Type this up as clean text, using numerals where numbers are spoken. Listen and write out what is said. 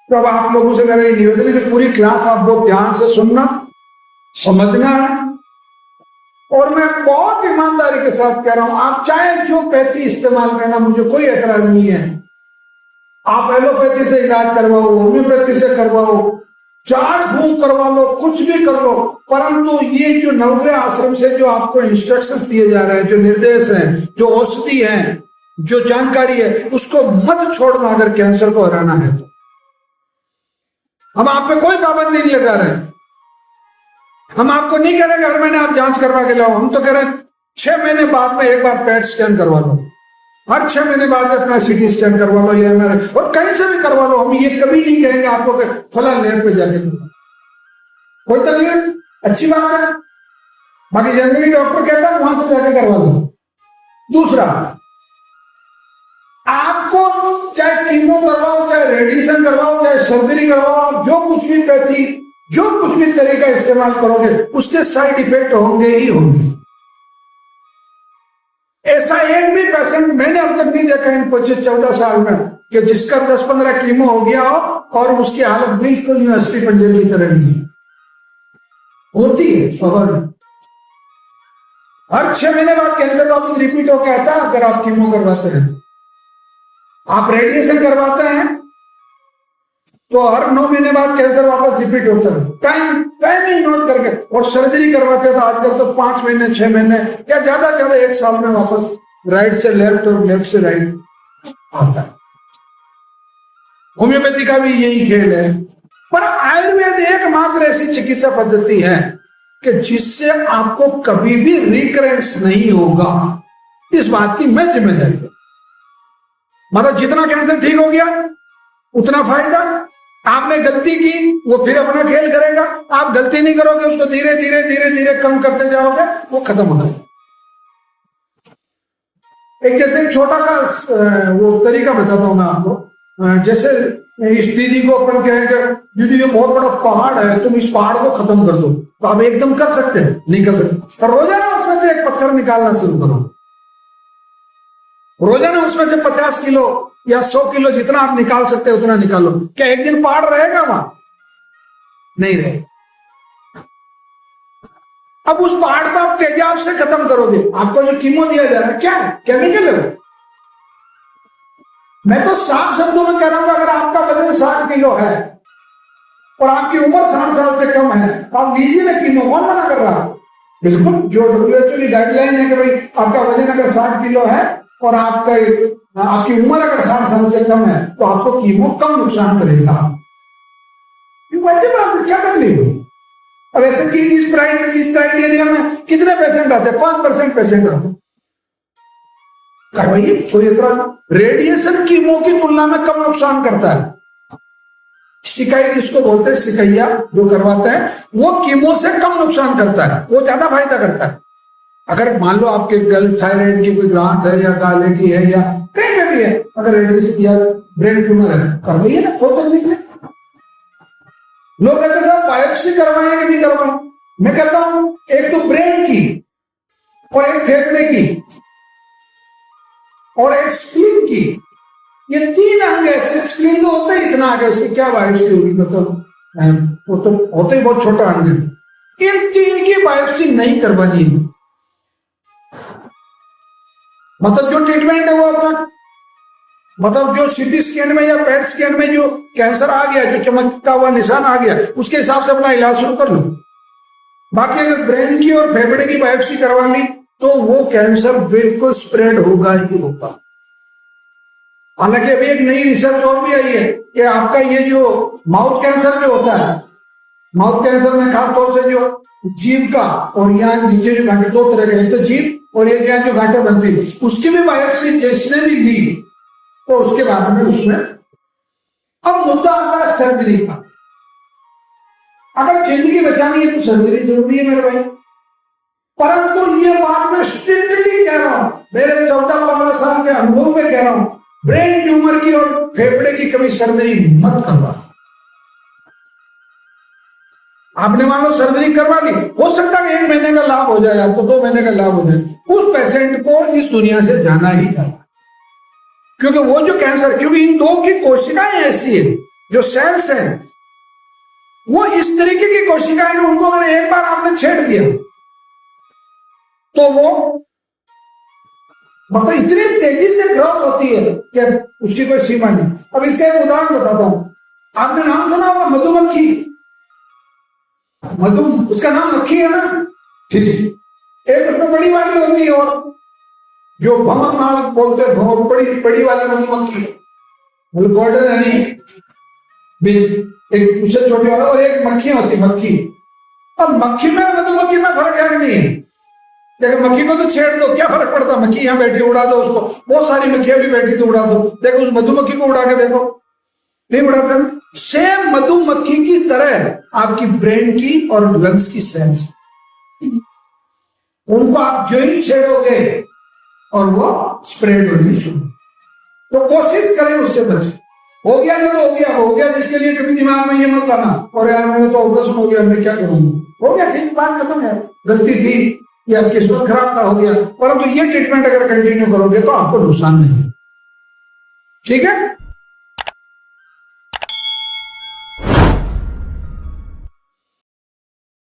तो अब आप लोगों से मेरा ये निवेदन है कि पूरी क्लास आप बहुत ध्यान से सुनना, समझना है। और मैं बहुत ईमानदारी के साथ कह रहा हूं, आप चाहे जो पैथी इस्तेमाल करना, मुझे कोई एतराज नहीं है। आप एलोपैथी से इलाज करवाओ, होम्योपैथी से करवाओ, झाड़ फूंक करवा लो, कुछ भी कर लो, परंतु ये जो नवग्रह आश्रम से जो आपको इंस्ट्रक्शंस दिए जा रहे हैं, जो निर्देश हैं, जो औषधि हैं, जो जानकारी है, उसको मत छोड़ना अगर कैंसर को हराना है तो। हम आप पे कोई पाबंदी नहीं लगा रहे, हम आपको नहीं कह रहे कि हर महीने आप जांच करवा के लाओ। हम तो कह रहे हैं 6 महीने बाद में एक बार पेट स्कैन करवा लो, हर 6 महीने बाद अपना सीटी स्कैन करवा लो, या MRI, और कहीं से भी करवा लो। हम ये कभी नहीं कहेंगे आपको कि फला लैब पे जाके करवा, कोई तकलीफ, अच्छी बात है। बाकी जनरली डॉक्टर कहता है वहां से जाके करवा दो। दूसरा, आपको चाहे कीमो करवाओ, चाहे रेडिएशन करवाओ, चाहे सर्जरी करवाओ, जो कुछ भी पैथी, जो कुछ भी तरीका इस्तेमाल करोगे, उसके साइड इफेक्ट होंगे ही होंगे। ऐसा एक भी पेशेंट मैंने अब तक नहीं देखा इन 25-14 साल में कि जिसका 10-15 कीमो हो गया हो और उसकी हालत बिल्कुल यूनिवर्सिटी पंजर की तरह नहीं है। होती है स्वाभाविक। हर 6 महीने बाद कैंसर वापस रिपीट होकर आता है अगर आप कीमो करवाते हैं। आप रेडिएशन करवाते हैं तो हर 9 महीने बाद कैंसर वापस रिपीट होता है, टाइमिंग नोट करके। और सर्जरी करवाते हैं तो आजकल तो 5 महीने 6 महीने या ज्यादा 1 साल में वापस राइट से लेफ्ट और लेफ्ट से राइट आता है। होम्योपैथी का भी यही खेल है। पर आयुर्वेद एकमात्र ऐसी चिकित्सा पद्धति है कि जिससे आपको कभी भी रिकरेंस नहीं होगा। इस बात की मैं जिम्मेदारी हूं। मतलब जितना कैंसर ठीक हो गया उतना फायदा। आपने गलती की, वो फिर अपना खेल करेगा। आप गलती नहीं करोगे, उसको धीरे धीरे धीरे धीरे कम करते जाओगे, वो खत्म हो जाएगा। एक जैसे एक छोटा सा वो तरीका बताता हूं मैं आपको। जैसे इस दीदी को अपन कहेंगे, दीदी ये बहुत बड़ा पहाड़ है, तुम इस पहाड़ को खत्म कर दो, तो आप एकदम कर सकते हैं? नहीं कर सकते। तो रोजाना उसमें से एक पत्थर निकालना शुरू करो। रोजाना उसमें से 50 किलो या 100 किलो, जितना आप निकाल सकते हैं उतना निकालो। क्या एक दिन पहाड़ रहेगा वहां? नहीं रहेगा। अब उस पहाड़ को आप तेजाब से खत्म करोगे। आपको जो कीमो दिया जा रहा है क्या है? केमिकल है। मैं तो साफ शब्दों में कह रहा हूं, अगर आपका वजन 60 किलो है और आपकी उम्र 60 साल से कम है तो आप लीजिए ना कीमो। कौन मना कर रहा है? बिल्कुल, जो WHO की गाइडलाइन है कि भाई आपका वजन अगर 60 किलो है और आपकी उम्र अगर 60 साल से कम है तो आपको कीमो कम नुकसान करेगा। क्या तकलीफ है? अब ऐसे कि इस क्राइटेरिया में कितने पेशेंट आते हैं? 5% पेशेंट आते हैं। करवाइए, कोई इतना। रेडिएशन कीमो की तुलना में कम नुकसान करता है। सिकाई जिसको बोलते हैं, सिकैया जो करवाते हैं, वो कीमो से कम नुकसान करता है, वो ज्यादा फायदा करता है। अगर मान लो आपके थायराइड की कोई ग्रांट है या गाले की है या कहीं पे भी है, अगर रेडिएशन या ब्रेन ट्यूमर है, करवाइए ना, कोई तकलीफ नहीं। लोग कहते हैं साहब बायोप्सी करवाएं कि नहीं करवाएं? मैं कहता हूं एक तो ब्रेन की और एक फेफड़े की और एक स्प्लीन की, ये 3 अंग ऐसे। स्प्लीन तो होता ही इतना आगे, उसकी क्या बायोप्सी होगी? मतलब वो तो होता ही बहुत छोटा अंग है। इन 3 की बायोप्सी नहीं करवानी है। मतलब जो ट्रीटमेंट है वो अपना, मतलब जो सीटी स्कैन में या पेट स्कैन में जो कैंसर आ गया, जो चमकता हुआ निशान आ गया, उसके हिसाब से अपना इलाज शुरू कर लो। बाकी अगर ब्रेन की और फेफड़े की बायोप्सी करवा ली तो वो कैंसर बिल्कुल स्प्रेड होगा ही होगा। हालांकि अभी एक नई रिसर्च और भी आई है कि आपका ये जो माउथ कैंसर जो होता है, माउथ कैंसर में खासतौर से जो जीभ का और यहाँ नीचे जो गांठें, 2 तरह के, तो जीभ और ये जो गांठें बनती है, उसकी भी बायोप्सी जिसने भी ली तो उसके बाद में उसमें अब मुद्दा आता है सर्जरी का। अगर जिंदगी बचानी है तो सर्जरी जरूरी है मेरे भाई। परंतु ये बात मैं स्ट्रिक्टली कह रहा हूं, मेरे 14-15 साल के अनुभव में कह रहा हूं, ब्रेन ट्यूमर की और फेफड़े की कभी सर्जरी मत करवा। आपने मान लो सर्जरी करवा ली, हो सकता है 1 महीने का लाभ हो जाए आपको, 2 महीने का लाभ हो जाए, उस पेशेंट को इस दुनिया से जाना ही जाना। क्योंकि वो जो कैंसर, क्योंकि इन 2 की कोशिकाएं ऐसी है जो सेल्स हैं वो इस तरीके की कोशिकाएं हैं, उनको अगर एक बार आपने छेड़ दिया तो वो मतलब इतनी तेजी से ग्रोथ होती है कि उसकी कोई सीमा नहीं। अब इसका एक उदाहरण बताता हूं। आपने नाम सुना होगा मधुमक्खी, मधु उसका नाम मक्खी है ना, ठीक। एक उसमें बड़ी वाली होती है और जो भंवर माल बोलते हैं, बड़ी बड़ी वाली मधुमक्खी, गोल्डन हनी बिन, एक उससे छोटी वाला, और एक मक्खी होती मक्खी। अब मक्खी में मधुमक्खी में फर्क है नहीं है। देखो मक्खी को तो छेड़ दो, क्या फर्क पड़ता, मक्खी यहाँ बैठी उड़ा दो उसको, बहुत सारी मक्खियां भी बैठी तो उड़ा दो। देखो उस मधुमक्खी को उड़ा के देखो, नहीं उड़ाते। सेम मधुमक्खी की तरह आपकी ब्रेन की और लंग्स की सेल्स, उनको आप जो ही छेड़ोगे और वो स्प्रेड होनी शुरू। तो कोशिश करें उससे बचे। हो गया ना तो हो गया जिसके लिए कभी दिमाग में ये मत लाना और यार मैंने तो ऑपरेशन हो गया, मैं क्या करूंगा, हो गया ठीक, बात खत्म है, गलती थी या किस्मत खराब था, हो गया। परंतु ये ट्रीटमेंट अगर कंटिन्यू करोगे तो आपको नुकसान नहीं, ठीक है।